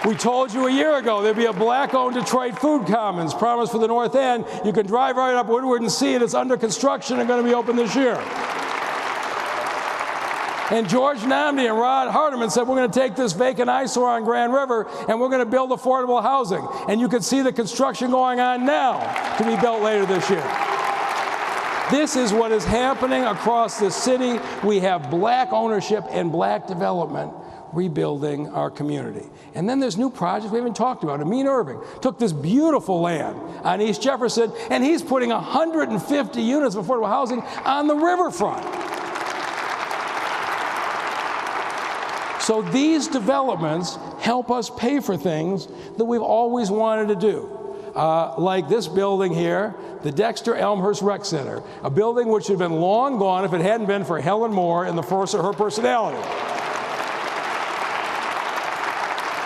We told you a year ago there'd be a Black-owned Detroit Food Commons promised for the North End. You can drive right up Woodward and see it. It's under construction and going to be open this year. And George Namdi and Rod Hardiman said, we're going to take this vacant eyesore on Grand River and we're going to build affordable housing. And you can see the construction going on now to be built later this year. This is what is happening across the city. We have Black ownership and Black development rebuilding our community. And then there's new projects we haven't talked about. Amin Irving took this beautiful land on East Jefferson, and he's putting 150 units of affordable housing on the riverfront. So these developments help us pay for things that we've always wanted to do. Like this building here, the Dexter Elmhurst Rec Center, a building which had been long gone if it hadn't been for Helen Moore and the force of her personality.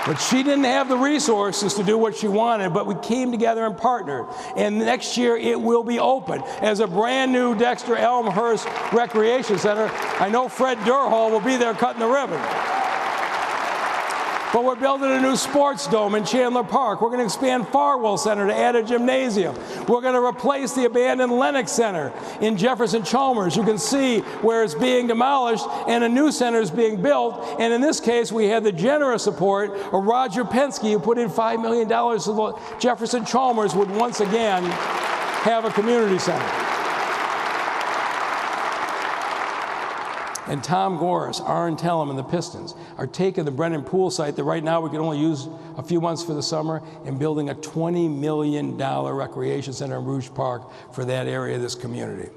But she didn't have the resources to do what she wanted, but we came together and partnered. And next year it will be open as a brand new Dexter Elmhurst Recreation Center. I know Fred Durhall will be there cutting the ribbon. But we're building a new sports dome in Chandler Park. We're going to expand Farwell Center to add a gymnasium. We're going to replace the abandoned Lennox Center in Jefferson Chalmers. You can see where it's being demolished and a new center is being built. And in this case, we had the generous support of Roger Penske, who put in $5 million so that Jefferson Chalmers would once again have a community center. And Tom Goris, Aaron Tellem, and the Pistons are taking the Brennan Pool site that right now we can only use a few months for the summer and building a $20 million recreation center in Rouge Park for that area of this community.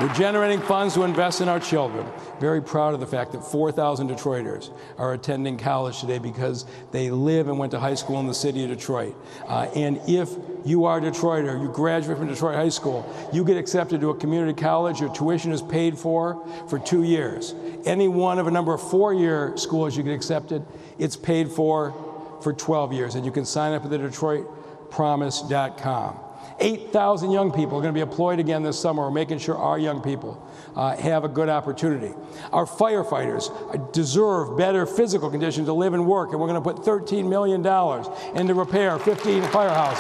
We're generating funds to invest in our children. Very proud of the fact that 4,000 Detroiters are attending college today because they live and went to high school in the city of Detroit. And if you are a Detroiter, you graduate from Detroit High School, you get accepted to a community college, your tuition is paid for 2 years. Any one of a number of four-year schools you get accepted, it's paid for 12 years. And you can sign up at the DetroitPromise.com. 8,000 young people are going to be employed again this summer. We're making sure our young people have a good opportunity. Our firefighters deserve better physical conditions to live and work, and we're going to put $13 million into repair 15 firehouses.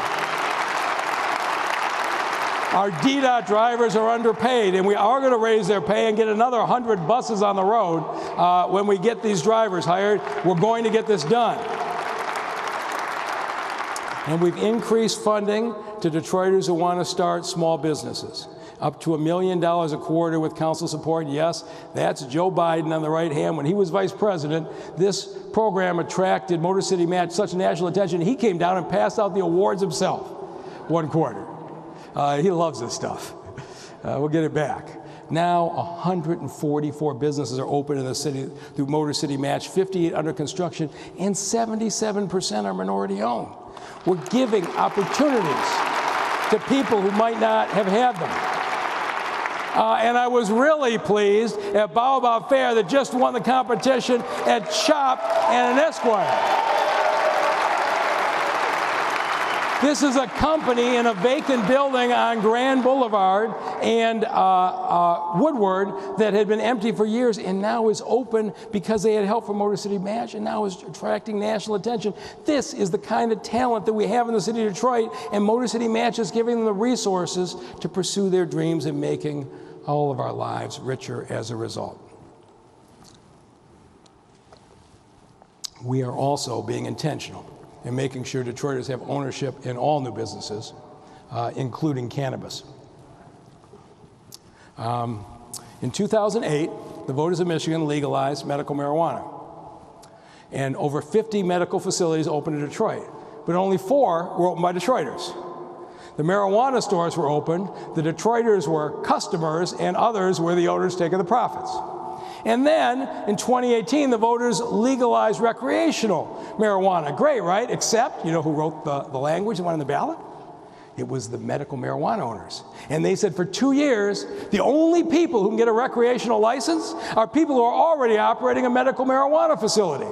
Our DDOT drivers are underpaid, and we are going to raise their pay and get another 100 buses on the road when we get these drivers hired. We're going to get this done. And we've increased funding to Detroiters who want to start small businesses, up to $1 million a quarter with council support. Yes, that's Joe Biden on the right hand. When he was vice president, this program attracted Motor City Match such national attention, he came down and passed out the awards himself, one quarter. He loves this stuff. We'll get it back. Now 144 businesses are open in the city through Motor City Match, 58 under construction, and 77% are minority owned. We're giving opportunities to people who might not have had them. And I was really pleased at Baobab Fair that just won the competition at CHOP and an Esquire. This is a company in a vacant building on Grand Boulevard and Woodward that had been empty for years and now is open because they had help from Motor City Match and now is attracting national attention. This is the kind of talent that we have in the city of Detroit, and Motor City Match is giving them the resources to pursue their dreams and making all of our lives richer as a result. we are also being intentional in making sure Detroiters have ownership in all new businesses, including cannabis. In 2008, the voters of Michigan legalized medical marijuana. And over 50 medical facilities opened in Detroit, but only 4 were opened by Detroiters. The marijuana stores were open, the Detroiters were customers, and others were the owners taking the profits. And then, in 2018, the voters legalized recreational marijuana. Great, right? Except, you know who wrote the language that went on the ballot? It was the medical marijuana owners. And they said for 2 years, the only people who can get a recreational license are people who are already operating a medical marijuana facility,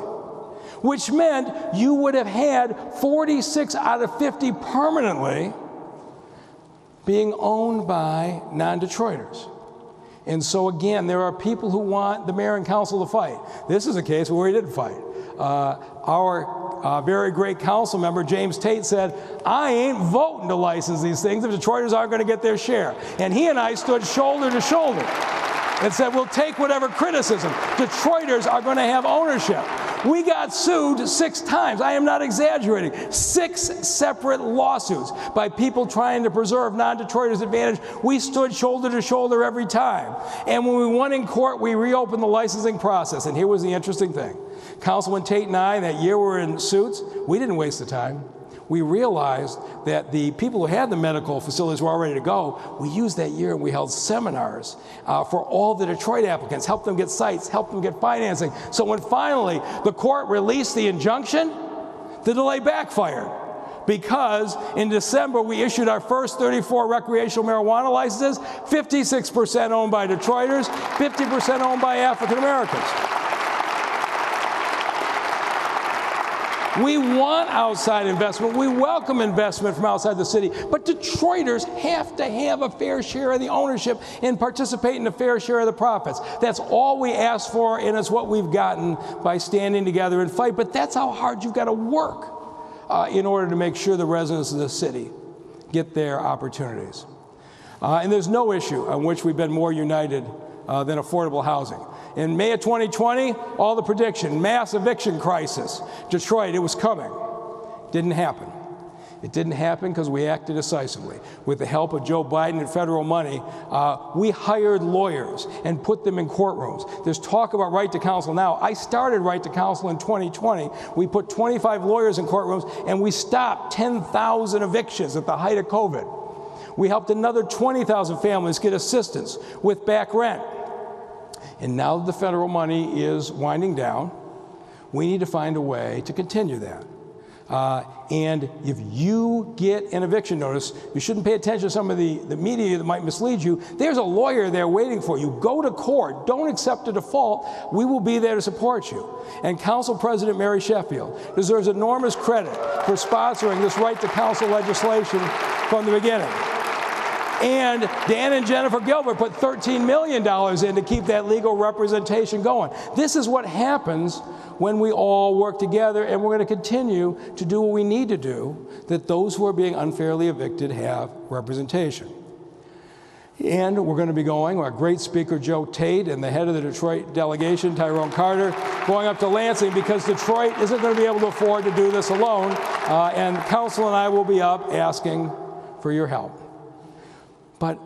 which meant you would have had 46 out of 50 permanently being owned by non-Detroiters. And so again, there are people who want the mayor and council to fight. This is a case where we didn't fight. Our very great council member, James Tate, said, I ain't voting to license these things if Detroiters aren't going to get their share. And he and I stood shoulder to shoulder and said, we'll take whatever criticism. Detroiters are going to have ownership. We got sued 6 times. I am not exaggerating. 6 separate lawsuits by people trying to preserve non-Detroiters' advantage. We stood shoulder to shoulder every time. And when we won in court, we reopened the licensing process. And here was the interesting thing. Councilman Tate and I, that year we were in suits, we didn't waste the time. We realized that the people who had the medical facilities were all ready to go. We used that year and we held seminars for all the Detroit applicants, helped them get sites, helped them get financing. So when finally the court released the injunction, the delay backfired. Because in December we issued our first 34 recreational marijuana licenses, 56% owned by Detroiters, 50% owned by African Americans. We want outside investment. We welcome investment from outside the city. But Detroiters have to have a fair share of the ownership and participate in a fair share of the profits. That's all we ask for, and it's what we've gotten by standing together and fight. But that's how hard you've got to work in order to make sure the residents of the city get their opportunities. And there's no issue on which we've been more united than affordable housing. In May of 2020, all the prediction, mass eviction crisis, Detroit, it was coming. Didn't happen. It didn't happen because we acted decisively. With the help of Joe Biden and federal money, we hired lawyers and put them in courtrooms. There's talk about right to counsel now. I started right to counsel in 2020. We put 25 lawyers in courtrooms, and we stopped 10,000 evictions at the height of COVID. We helped another 20,000 families get assistance with back rent. And now that the federal money is winding down, we need to find a way to continue that. And if you get an eviction notice, you shouldn't pay attention to some of the media that might mislead you. There's a lawyer there waiting for you. Go to court. Don't accept a default. We will be there to support you. And Council President Mary Sheffield deserves enormous credit for sponsoring this right to counsel legislation from the beginning. And Dan and Jennifer Gilbert put $13 million in to keep that legal representation going. This is what happens when we all work together, and we're going to continue to do what we need to do, that those who are being unfairly evicted have representation. And we're going to be going, our great speaker Joe Tate and the head of the Detroit delegation, Tyrone Carter, going up to Lansing because Detroit isn't going to be able to afford to do this alone. And council and I will be up asking for your help. But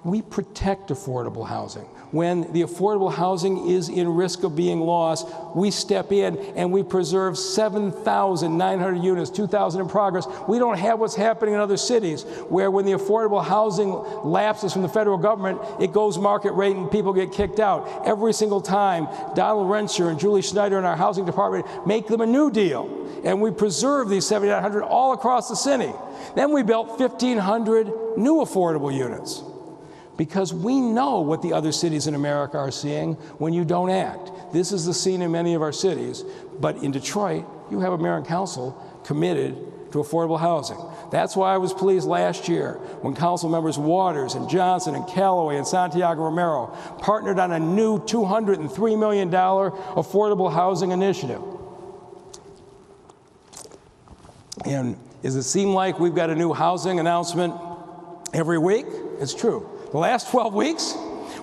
we protect affordable housing. When the affordable housing is in risk of being lost, we step in and we preserve 7,900 units, 2,000 in progress. We don't have what's happening in other cities where when the affordable housing lapses from the federal government, it goes market rate and people get kicked out. Every single time, Donald Rensher and Julie Schneider in our housing department make them a new deal. And we preserve these 7,900 all across the city. Then we built 1,500 new affordable units, because we know what the other cities in America are seeing when you don't act. This is the scene in many of our cities, but in Detroit, you have a mayor and council committed to affordable housing. That's why I was pleased last year when council members Waters and Johnson and Callaway and Santiago Romero partnered on a new $203 million affordable housing initiative. And does it seem like we've got a new housing announcement every week? It's true. The last 12 weeks,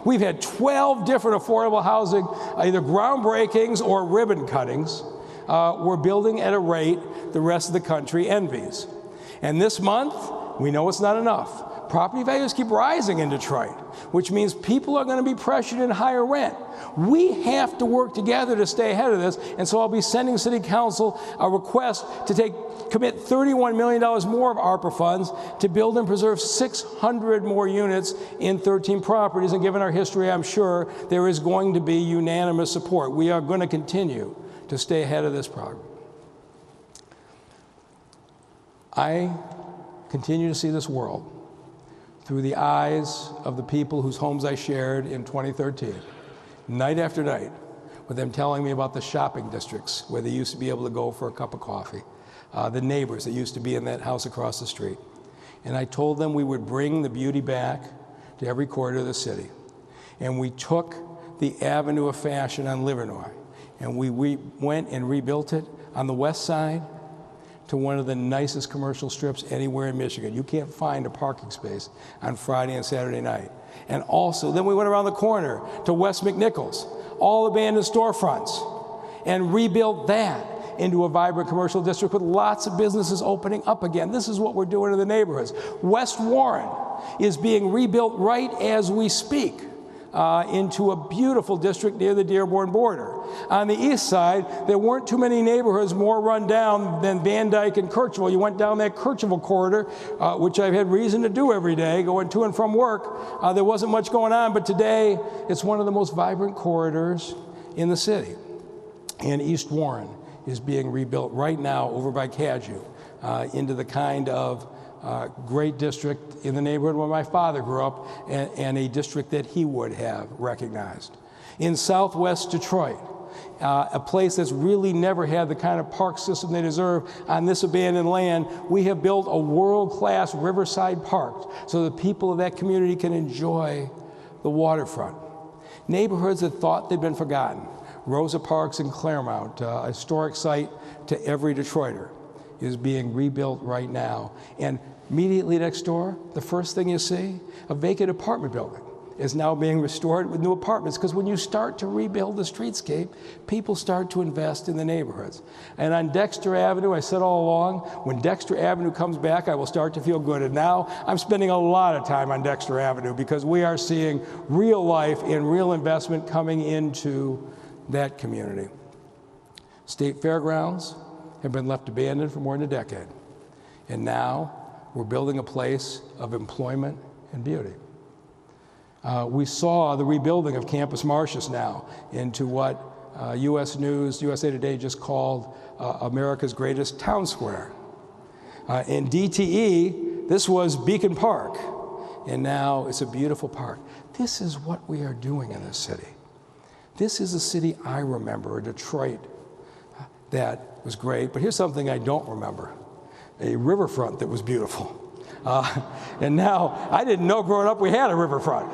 we've had 12 different affordable housing, either groundbreakings or ribbon cuttings, we're building at a rate the rest of the country envies. And this month, we know it's not enough. Property values keep rising in Detroit, which means people are going to be pressured in higher rent. We have to work together to stay ahead of this, and so I'll be sending City Council a request to commit $31 million more of ARPA funds to build and preserve 600 more units in 13 properties, and given our history, I'm sure there is going to be unanimous support. We are going to continue to stay ahead of this program. I continue to see this world through the eyes of the people whose homes I shared in 2013, night after night, with them telling me about the shopping districts where they used to be able to go for a cup of coffee, the neighbors that used to be in that house across the street. And I told them we would bring the beauty back to every corner of the city. And we took the Avenue of Fashion on Livernois, and we went and rebuilt it on the west side to one of the nicest commercial strips anywhere in Michigan. You can't find a parking space on Friday and Saturday night. And also, then we went around the corner to West McNichols, all abandoned storefronts, and rebuilt that into a vibrant commercial district with lots of businesses opening up again. This is what we're doing in the neighborhoods. West Warren is being rebuilt right as we speak into a beautiful district near the Dearborn border. On the east side, there weren't too many neighborhoods more run down than Van Dyke and Kirchville. You went down that Kirchville corridor, which I've had reason to do every day, going to and from work. There wasn't much going on, but today it's one of the most vibrant corridors in the city. And East Warren is being rebuilt right now over by Cadieux into the kind of great district in the neighborhood where my father grew up, and a district that he would have recognized. In southwest Detroit, a place that's really never had the kind of park system they deserve on this abandoned land, we have built a world-class riverside park so the people of that community can enjoy the waterfront. Neighborhoods that thought they'd been forgotten. Rosa Parks in Claremont, a historic site to every Detroiter, is being rebuilt right now. And immediately next door, the first thing you see, a vacant apartment building is now being restored with new apartments, because when you start to rebuild the streetscape, people start to invest in the neighborhoods. And on Dexter Avenue, I said all along, when Dexter Avenue comes back, I will start to feel good. And now I'm spending a lot of time on Dexter Avenue because we are seeing real life and real investment coming into that community. State fairgrounds have been left abandoned for more than a decade. And now we're building a place of employment and beauty. We saw the rebuilding of Campus Martius now into what U.S. News, USA Today just called America's greatest town square. In DTE, this was Beacon Park, and now it's a beautiful park. This is what we are doing in this city. This is a city I remember, Detroit, that was great, but here's something I don't remember, a riverfront that was beautiful. And now, I didn't know growing up we had a riverfront.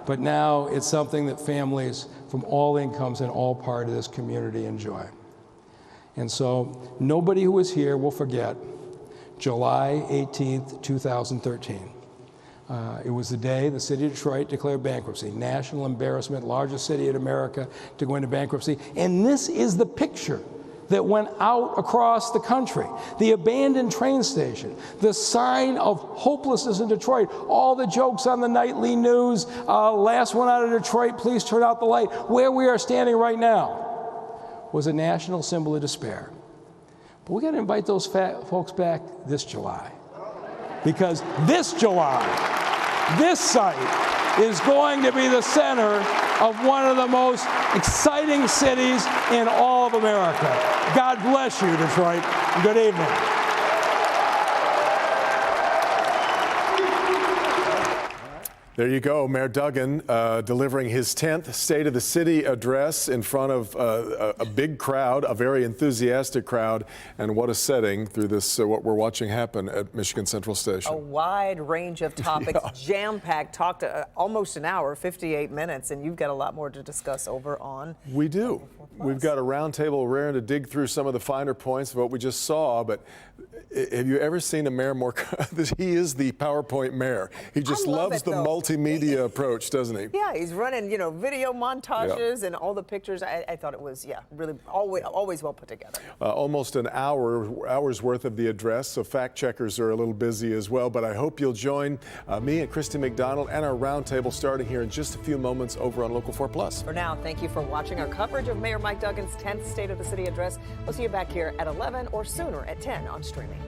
But now it's something that families from all incomes and all parts of this community enjoy. And so nobody who was here will forget July 18th, 2013. It was the day the city of Detroit declared bankruptcy. National embarrassment, largest city in America to go into bankruptcy. And this is the picture that went out across the country. The abandoned train station, the sign of hopelessness in Detroit, all the jokes on the nightly news, last one out of Detroit, please turn out the light. Where we are standing right now was a national symbol of despair. But we got to invite those folks back this July. Because this July, this site is going to be the center of one of the most exciting cities in all of America. God bless you, Detroit. Good evening. There you go, Mayor Duggan delivering his 10th State of the City address in front of a big crowd, a very enthusiastic crowd, and what a setting through this, what we're watching happen at Michigan Central Station. A wide range of topics, jam-packed, talked almost an hour, 58 minutes, and you've got a lot more to discuss over on. We do. We've got a roundtable raring to dig through some of the finer points of what we just saw, but have you ever seen a mayor more? He is the PowerPoint mayor. He just loves the multi multimedia approach, doesn't he? Yeah, he's running, video montages and all the pictures. I thought it was, really always well put together. Almost an hour's worth of the address, so fact checkers are a little busy as well. But I hope you'll join me and Christy McDonald and our roundtable starting here in just a few moments over on Local 4 Plus. For now, thank you for watching our coverage of Mayor Mike Duggan's 10th State of the City address. We'll see you back here at 11 or sooner at 10 on streaming.